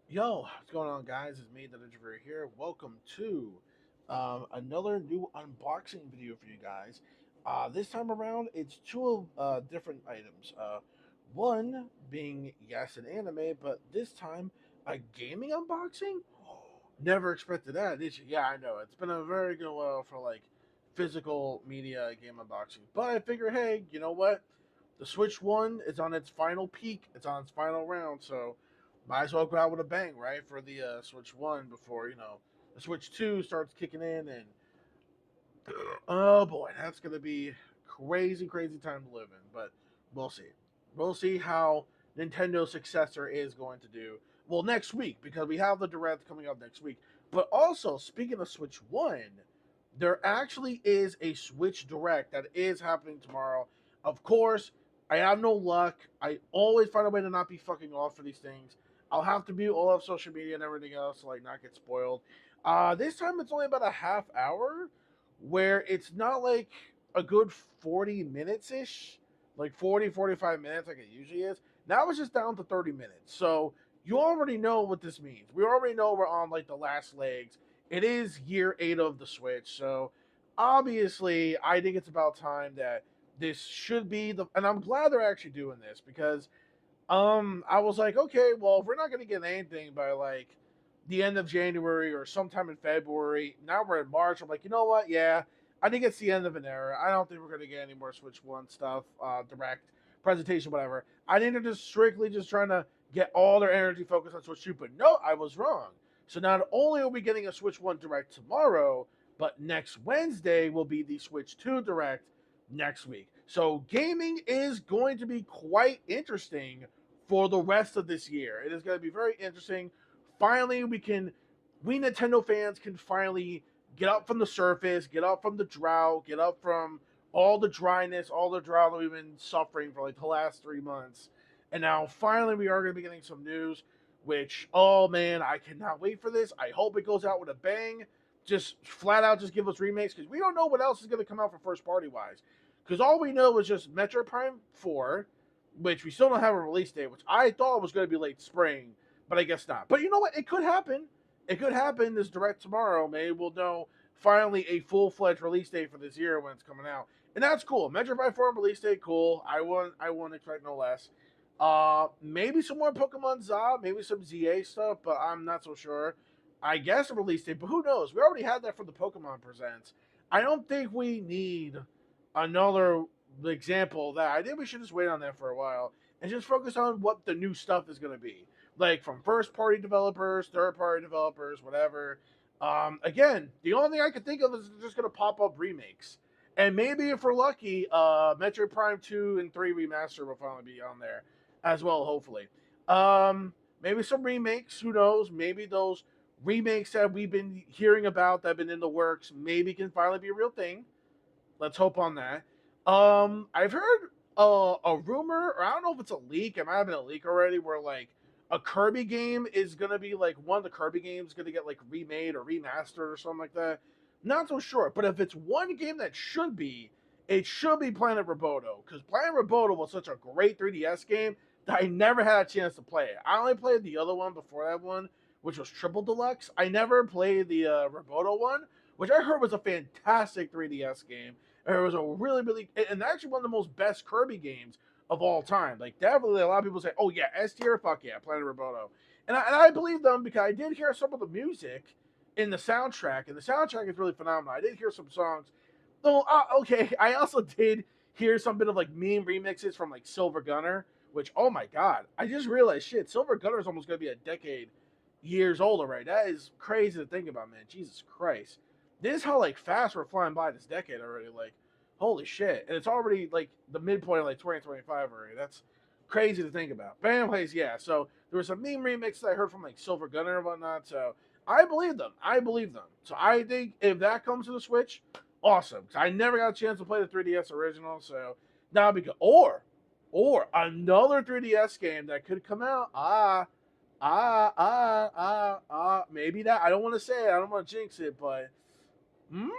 Yo, what's going on, guys? It's me, the Ninja here. Welcome to another new unboxing video for you guys. This time around, it's two different items. One being, yes, an anime, but this time a gaming unboxing? Never expected that, did you? Yeah, I know. It's been a very good while for like physical media game unboxing. But I figure, hey, you know what? The Switch 1 is on its final peak, it's on its final round, so might as well go out with a bang, right? For the Switch 1 before, the Switch 2 starts kicking in, and oh boy, that's going to be crazy, crazy time to live in. But we'll see. We'll see how Nintendo's successor is going to do. Well, next week, because we have the Direct coming up next week. But also, speaking of Switch 1, there actually is a Switch Direct that is happening tomorrow. Of course, I have no luck. I always find a way to not be fucking off for these things. I'll have to mute all of social media and everything else to like not get spoiled. This time it's only about a half hour, where it's not like a good 40 minutes ish, like 40, 45 minutes like it usually is. Now it's just down to 30 minutes. So you already know what this means. We already know we're on like the last legs. It is year 8 of the Switch. So obviously, I think it's about time that this should be the. And I'm glad they're actually doing this because I was like, okay, well, if we're not gonna get anything by like the end of January or sometime in February, now we're in March. I'm like, you know what? Yeah, I think it's the end of an era. I don't think we're gonna get any more Switch One stuff, direct presentation, whatever. I think they're just strictly just trying to get all their energy focused on Switch Two. But no, I was wrong. So not only are we getting a Switch One direct tomorrow, but next Wednesday will be the Switch Two direct next week. So gaming is going to be quite interesting for the rest of this year. It is going to be very interesting. Finally, we Nintendo fans can finally get up from the surface, get up from the drought, get up from all the dryness, all the drought that we've been suffering for like the last 3 months. And now finally we are going to be getting some news, which, oh man, I cannot wait for this. I hope it goes out with a bang. Just flat out just give us remakes because we don't know what else is going to come out for first party wise. Because all we know is just Metro Prime 4, which we still don't have a release date, which I thought was going to be late spring, but I guess not. But you know what? It could happen. It could happen this direct tomorrow. Maybe we'll know finally a full fledged release date for this year when it's coming out, and that's cool. Metro by Four release date, cool. I won't expect no less. Maybe some more Pokemon ZA, maybe some ZA stuff, but I'm not so sure. I guess a release date, but who knows? We already had that for the Pokemon Presents. I don't think we need another example of that. I think we should just wait on that for a while and just focus on what the new stuff is going to be. Like from first party developers, third party developers, whatever. Again, the only thing I can think of is just going to pop up remakes. And maybe if we're lucky, Metroid Prime 2 and 3 Remaster will finally be on there as well, hopefully. Maybe some remakes, who knows? Maybe those remakes that we've been hearing about that have been in the works maybe can finally be a real thing. Let's hope on that. I've heard a rumor, or I don't know if it's a leak. It might have been a leak already, where like a Kirby game is gonna be like one of the Kirby games gonna get like remade or remastered or something like that. Not so sure, but if it's one game that should be, it should be Planet Roboto, because Planet Roboto was such a great 3DS game that I never had a chance to play it. I only played the other one before that one, which was Triple Deluxe. I never played the Roboto one, which I heard was a fantastic 3DS game. It was a really, really, and actually one of the most best Kirby games of all time. Like, definitely, a lot of people say, "Oh yeah, S tier, fuck yeah, Planet Roboto," and I believe them because I did hear some of the music in the soundtrack, and the soundtrack is really phenomenal. I did hear some songs. Oh, okay. I also did hear some bit of like meme remixes from like Silver Gunner, which, oh my god, I just realized shit. Silver Gunner is almost gonna be a decade years old already. That is crazy to think about, man. Jesus Christ. This is how like fast we're flying by this decade already. Like, holy shit. And it's already like the midpoint of like 2025 already. That's crazy to think about. But anyways, yeah. So there was some meme remix that I heard from like Silver Gunner and whatnot. So I believe them. I believe them. So I think if that comes to the Switch, awesome. 'Cause I never got a chance to play the 3DS original, so that'll be good. Or another 3DS game that could come out. Maybe that. I don't want to say it. I don't want to jinx it, but mm,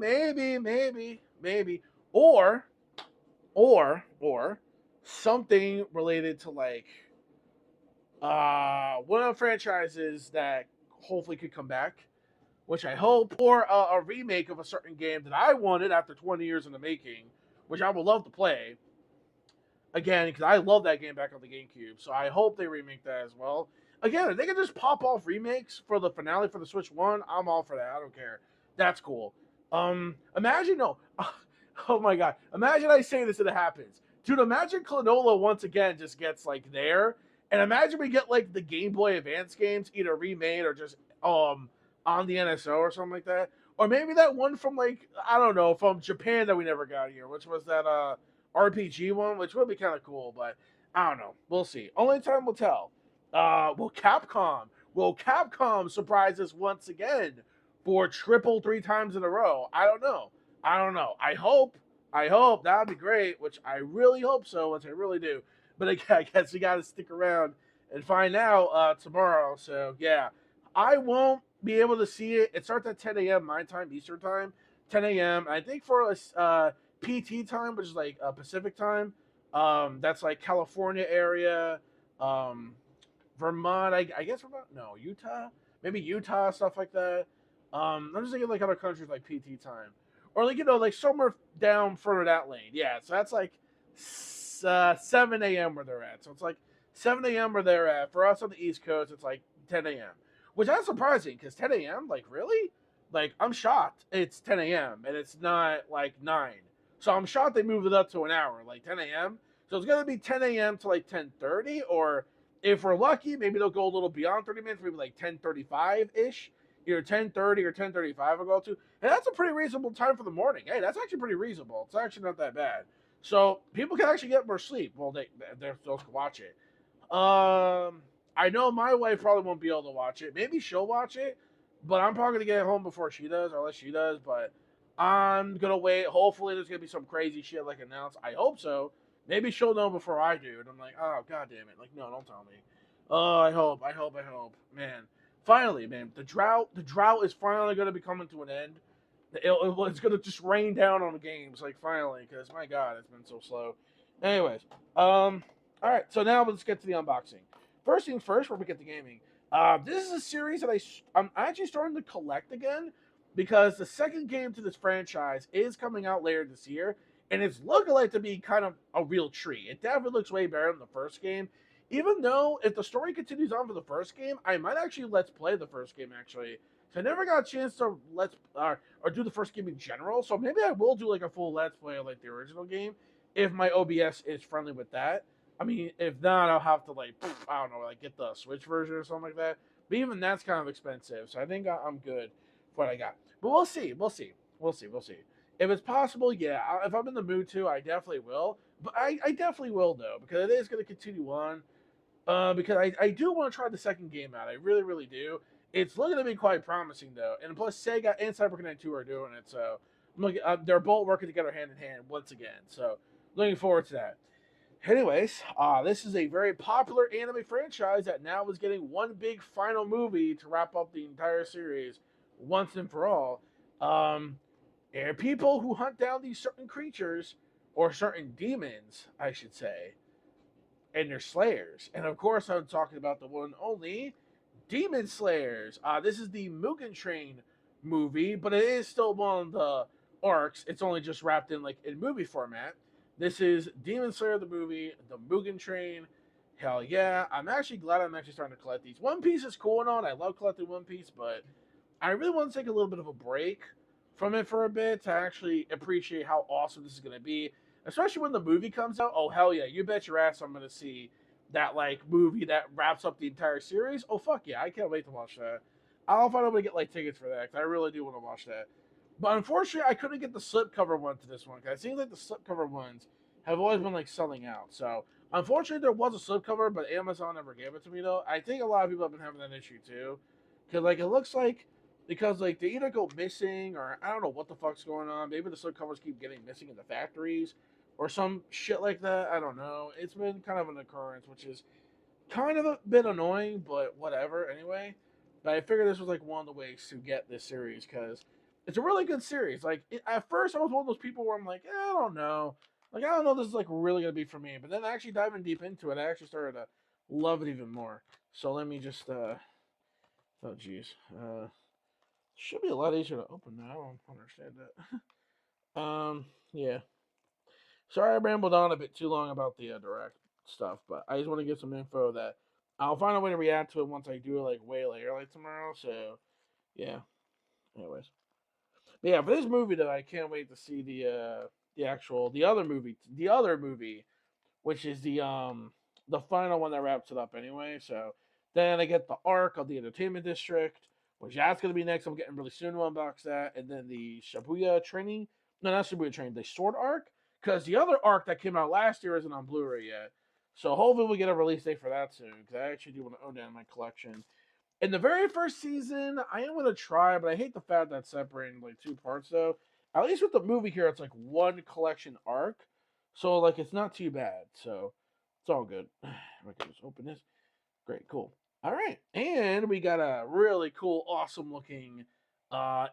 maybe. Or, or something related to like one of the franchises that hopefully could come back, which I hope, or a remake of a certain game that I wanted after 20 years in the making, which I would love to play again because I love that game back on the GameCube. So I hope they remake that as well. Again, if they can just pop off remakes for the finale for the Switch One, I'm all for that. I don't care. That's cool. Imagine no. Oh my god. Imagine I say this and it happens. Dude, imagine Klonoa once again just gets like there. And imagine we get like the Game Boy Advance games either remade or just on the NSO or something like that. Or maybe that one from like I don't know, from Japan that we never got here, which was that RPG one, which would be kind of cool, but I don't know. We'll see. Only time will tell. Will Capcom surprise us once again for triple three times in a row? I don't know. I don't know. I hope. I hope that would be great, which I really hope so, which I really do. But I guess we got to stick around and find out tomorrow. So yeah, I won't be able to see it. It starts at 10 a.m. my time, Eastern time, 10 a.m. I think for PT time, which is like Pacific time. That's like California area, um, Vermont. I guess Vermont. No, Utah. Maybe Utah stuff like that. I'm just thinking like other countries like PT time, or like like somewhere down further that lane. Yeah, so that's like 7 a.m. where they're at. So it's like 7 a.m. where they're at. For us on the East Coast, it's like 10 a.m. Which is surprising because 10 a.m. Like really, like I'm shocked. It's 10 a.m. and it's not like 9. So I'm shocked they moved it up to an hour, like 10 a.m. So it's gonna be 10 a.m. to like 10:30, or if we're lucky, maybe they'll go a little beyond 30 minutes, maybe like 10:35 ish, either 10:30 or 10:35 will go to, and that's a pretty reasonable time for the morning. Hey, that's actually pretty reasonable. It's actually not that bad. So people can actually get more sleep. Well, they'll watch it. I know my wife probably won't be able to watch it. Maybe she'll watch it, but I'm probably gonna get home before she does, or unless she does. But I'm gonna wait. Hopefully, there's gonna be some crazy shit like announced. I hope so. Maybe she'll know before I do, and I'm like, oh god damn it! Like, no, don't tell me. Oh, I hope, man. Finally, man, the drought is finally gonna be coming to an end. It's gonna just rain down on the games, like finally, because my god, it's been so slow. Anyways, all right, so now let's get to the unboxing. First things first, before we get to gaming, this is a series that I'm actually starting to collect again because the second game to this franchise is coming out later this year, and it's looking like to be kind of a real treat. It definitely looks way better than the first game. Even though if the story continues on for the first game, I might actually let's play the first game actually. So I never got a chance to let's or do the first game in general. So maybe I will do like a full let's play of like the original game if my OBS is friendly with that. I mean, if not, I'll have to like I don't know, like get the Switch version or something like that. But even that's kind of expensive, so I think I'm good for what I got. But we'll see, we'll see. If it's possible, yeah. If I'm in the mood to, I definitely will. But I definitely will though because it is going to continue on. Because I do want to try the second game out. I really, really do. It's looking to be quite promising though, and plus Sega and CyberConnect 2 are doing it, so they're both working together hand in hand once again. So looking forward to that. Anyways, this is a very popular anime franchise that now is getting one big final movie to wrap up the entire series once and for all. There are people who hunt down these certain creatures, or certain demons, I should say, and they're slayers. And of course, I'm talking about the one and only Demon Slayers. This is the Mugen Train movie, but it is still one of the arcs. It's only just wrapped in like in movie format. This is Demon Slayer the movie, the Mugen Train. Hell yeah! I'm actually glad I'm actually starting to collect these. One Piece is cool and on. I love collecting One Piece, but I really want to take a little bit of a break from it for a bit to actually appreciate how awesome this is going to be. Especially when the movie comes out. Oh hell yeah! You bet your ass I'm going to see that like movie that wraps up the entire series. Oh fuck yeah! I can't wait to watch that. I'll find a way to get like tickets for that because I really do want to watch that. But unfortunately, I couldn't get the slipcover one to this one because it seems like the slipcover ones have always been like selling out. So unfortunately, there was a slipcover, but Amazon never gave it to me though. I think a lot of people have been having that issue too, because like it looks like because like they either go missing or I don't know what the fuck's going on. Maybe the slipcovers keep getting missing in the factories or some shit like that. I don't know. It's been kind of an occurrence, which is kind of a bit annoying, but whatever. Anyway, but I figured this was like one of the ways to get this series because it's a really good series. Like at first, I was one of those people where I'm like, I don't know, like I don't know, this is like really gonna be for me. But then actually diving deep into it, I actually started to love it even more. So let me just oh jeez. Should be a lot easier to open now. I don't understand that. Yeah. Sorry I rambled on a bit too long about the direct stuff, but I just want to get some info that I'll find a way to react to it once I do it like way later, like tomorrow. So yeah. Anyways, but yeah, for this movie though, I can't wait to see the other movie, which is the final one that wraps it up anyway. So then I get the arc of the entertainment district, which that's gonna be next. I'm getting really soon to unbox that, and then the Shibuya training. No, not Shibuya training. The sword arc, because the other arc that came out last year isn't on Blu-ray yet. So hopefully we get a release date for that soon, because I actually do want to own that in my collection. In the very first season, I am gonna try, but I hate the fact that it's separated in like two parts though. At least with the movie here, it's like one collection arc. So like it's not too bad. So it's all good. I can just open this. Great, cool. All right. And we got a really cool, awesome looking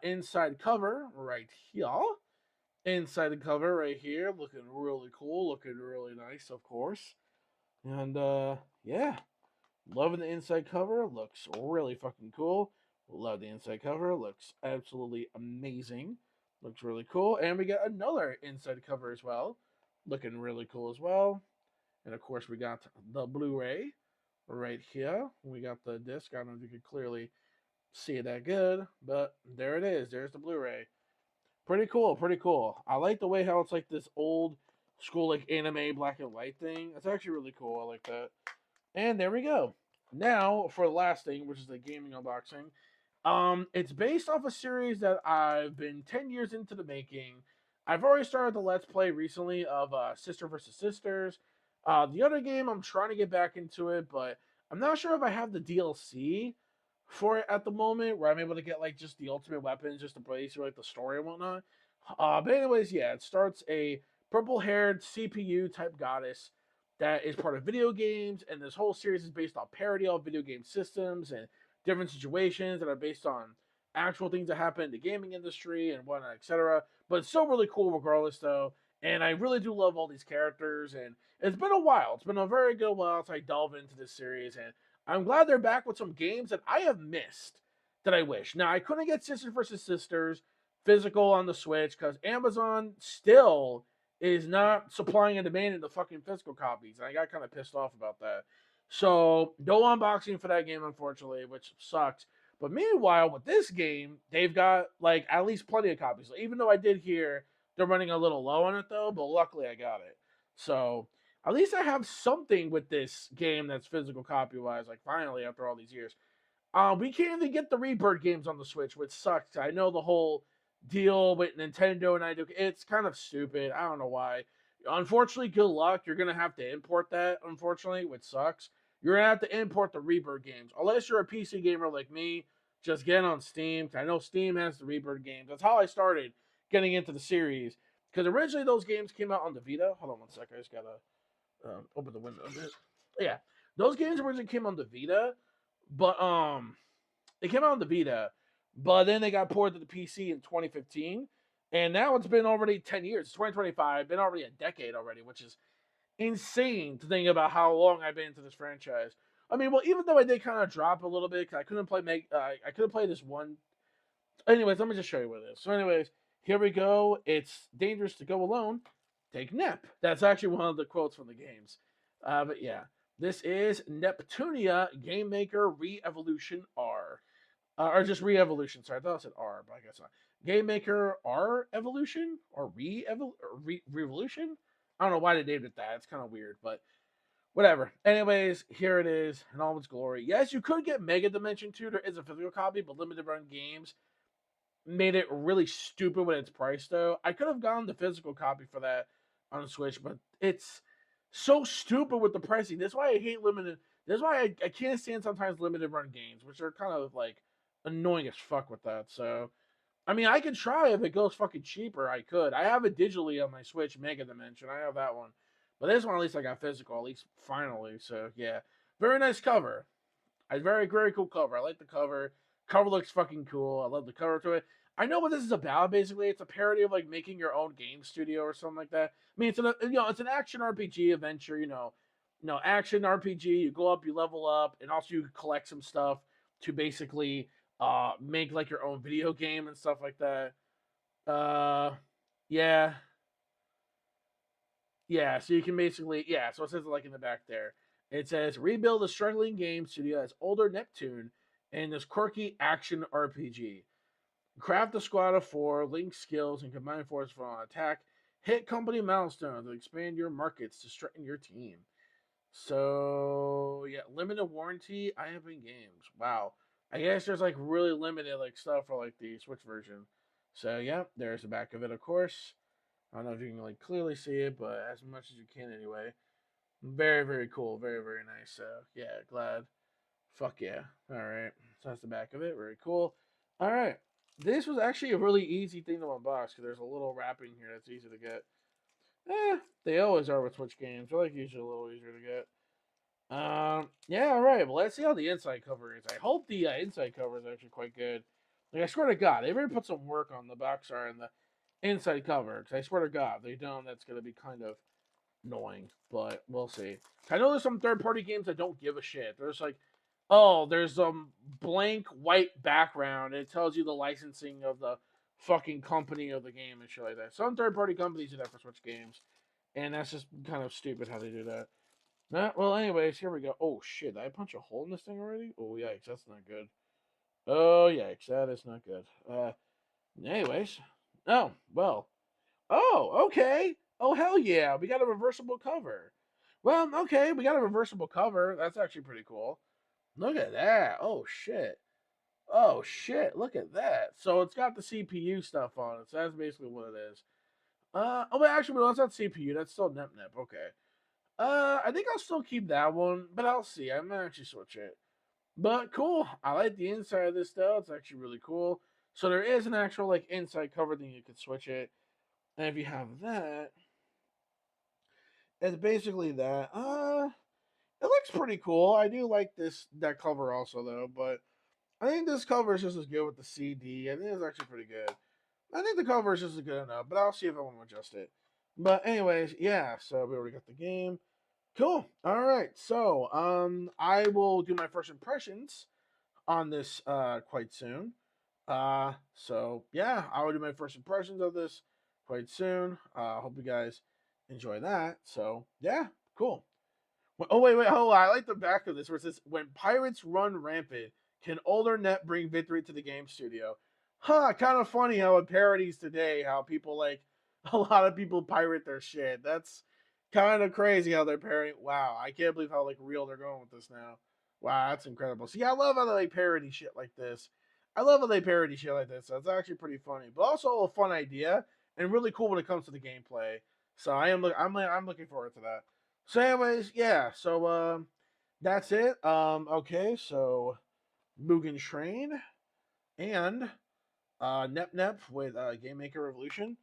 inside cover right here. Inside the cover right here, looking really cool, looking really nice, of course. And yeah, loving the inside cover. Looks really fucking cool. Love the inside cover. Looks absolutely amazing. Looks really cool. And we got another inside cover as well. Looking really cool as well. And of course, we got the Blu ray right here. We got the disc. I don't know if you can clearly see it that good, but there it is. There's the Blu ray. Pretty cool. Pretty cool. I like the way how it's like this old school, like anime black and white thing. It's actually really cool. I like that. And there we go. Now for the last thing, which is the gaming unboxing. It's based off a series that I've been 10 years into the making. I've already started the Let's Play recently of Sister versus Sisters. The other game, I'm trying to get back into it, but I'm not sure if I have the DLC for it at the moment, where I'm able to get like just the ultimate weapons, just to play through like the story and whatnot. But anyways, yeah, it starts a purple-haired CPU type goddess that is part of video games, and this whole series is based on parody of video game systems and different situations that are based on actual things that happen in the gaming industry and whatnot, etc. But it's still really cool regardless, though. And I really do love all these characters, and it's been a while. It's been a very good while since I delve into this series, and I'm glad they're back with some games that I have missed that I wish. Now I couldn't get Sisters versus Sisters physical on the Switch because Amazon still is not supplying and demanding the fucking physical copies. And I got kind of pissed off about that. So no unboxing for that game, unfortunately, which sucks. But meanwhile, with this game, they've got like at least plenty of copies. Even though I did hear they're running a little low on it though, but luckily I got it. So at least I have something with this game that's physical copy wise. Like finally, after all these years, we can't even get the Rebirth games on the Switch, which sucks. I know the whole deal with Nintendo and I do. It's kind of stupid. I don't know why. Unfortunately, good luck. You're gonna have to import that. Unfortunately, which sucks. You're gonna have to import the Rebirth games, unless you're a PC gamer like me. Just get on Steam. I know Steam has the Rebirth games. That's how I started getting into the series. Because originally those games came out on the Vita. Hold on one sec. I just gotta open the window a bit. Yeah, those games originally came on the Vita, but it came out on the Vita, but then they got ported to the PC in 2015, and now it's been already 10 years. It's 2025, been already a decade already, which is insane to think about how long I've been into this franchise. I mean, well, even though I did kind of drop a little bit because I couldn't play I couldn't play this one. Anyways, let me just show you what it is. So, anyways, here we go. It's dangerous to go alone. Take NEP. That's actually one of the quotes from the games. But yeah, this is Neptunia Game Maker Re-Evolution R. Or just Re-Evolution. Sorry, I thought I said R, but I guess not. Game Maker R Evolution? Or Re-Evolution? I don't know why they named it that. It's kind of weird, but whatever. Anyways, here it is in all its glory. Yes, you could get Mega Dimension 2. There is a physical copy, but limited run games made it really stupid with its price though. I could have gotten the physical copy for that on Switch, but it's so stupid with the pricing. That's why I hate limited. That's why I can't stand sometimes limited run games, which are kind of like annoying as fuck with that. So I mean, I could try if it goes fucking cheaper. I could. I have it digitally on my Switch, Mega Dimension. I have that one, but this one at least I got physical. At least finally. So yeah, very nice cover. A very, very cool cover. I like the cover. Cover looks fucking cool. I love the cover to it. I know what this is about. Basically, it's a parody of like making your own game studio or something like that. I mean, it's an it's an action RPG adventure. action RPG. You go up, you level up, and also you collect some stuff to basically make like your own video game and stuff like that. Uh, yeah, yeah. So you can basically So it says like in the back there, it says rebuild a struggling game studio as older Neptune in this quirky action RPG. Craft a squad of 4, link skills, and combine forces for an attack. Hit company milestones and expand your markets to strengthen your team. So yeah, limited warranty. I have in games. Wow. I guess there's like really limited like stuff for like the Switch version. So yeah, there's the back of it, of course. I don't know if you can like clearly see it, but as much as you can anyway. Very very cool. Very very nice. So yeah, glad. Fuck yeah. All right. So that's the back of it. Very cool. All right. This was actually a really easy thing to unbox because there's a little wrapping here that's easy to get. They always are with Switch games. They're like usually a little easier to get. Yeah, all right. Well, let's see how the inside cover is. I hope the inside cover is actually quite good. Like, I swear to God, they really put some work on the box art and the inside cover. Because I swear to God, if they don't, that's going to be kind of annoying. But we'll see. I know there's some third party games that don't give a shit. There's like, oh, there's blank white background. And it tells you the licensing of the fucking company of the game and shit like that. Some third party companies do that for Switch games. And that's just kind of stupid how they do that. Well, anyways, here we go. Oh shit! Did I punch a hole in this thing already? Oh yikes! That's not good. Oh yikes! That is not good. Anyways. Oh well. Oh okay. Oh hell yeah! We got a reversible cover. Well, okay, we got a reversible cover. That's actually pretty cool. Look at that. Oh shit. Oh shit. Look at that. So it's got the CPU stuff on it. So that's basically what it is. Oh, but actually, no, that's not CPU. That's still NEP. Okay. I think I'll still keep that one, but I'll see. I might actually switch it. But cool. I like the inside of this though. It's actually really cool. So there is an actual like inside cover thing you could switch it. And if you have that, it's basically that. It looks pretty cool. I do like that cover also though, but I think this cover is just as good with the CD. I think it's actually pretty good. I think the cover is just as good enough, but I'll see if I want to adjust it. But anyways, yeah. So we already got the game. Cool. All right. So, I will do my first impressions on this quite soon. So yeah, I will do my first impressions of this quite soon. Hope you guys enjoy that. So yeah, cool. Oh wait, hold on. I like the back of this where it says, "When pirates run rampant, can older net bring victory to the game studio?" Huh? Kind of funny how it parodies today how people like a lot of people pirate their shit. That's kind of crazy how they're parodying. Wow, I can't believe how like real they're going with this now. Wow, that's incredible. See, I love how they like parody shit like this. I love how they parody shit like this. So it's actually pretty funny, but also a fun idea and really cool when it comes to the gameplay. So I'm looking forward to that. So, anyways, yeah. So, that's it. Okay. So, Mugen Train and Nep Nep with Game Maker Revolution.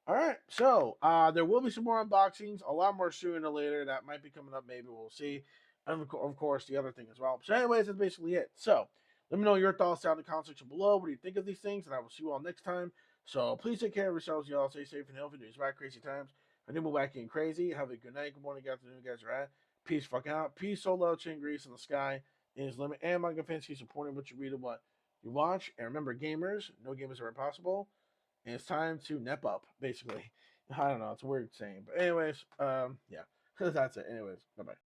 All right. So, there will be some more unboxings, a lot more sooner or later. That might be coming up. Maybe we'll see. And of course, the other thing as well. So, anyways, that's basically it. So, let me know your thoughts down in the comment section below. What do you think of these things? And I will see you all next time. So, please take care of yourselves, y'all. Stay safe and healthy. It's about crazy times. I need move wacky and crazy. Have a good night, good morning, good afternoon, you guys are at. Peace fucking out. Peace, so love, chain grease in the sky is limit. And my fans keep supporting what you read and what you watch. And remember, gamers, no gamers are impossible. And it's time to nep up, basically. I don't know, it's a weird saying. But anyways, yeah. That's it. Anyways, bye bye.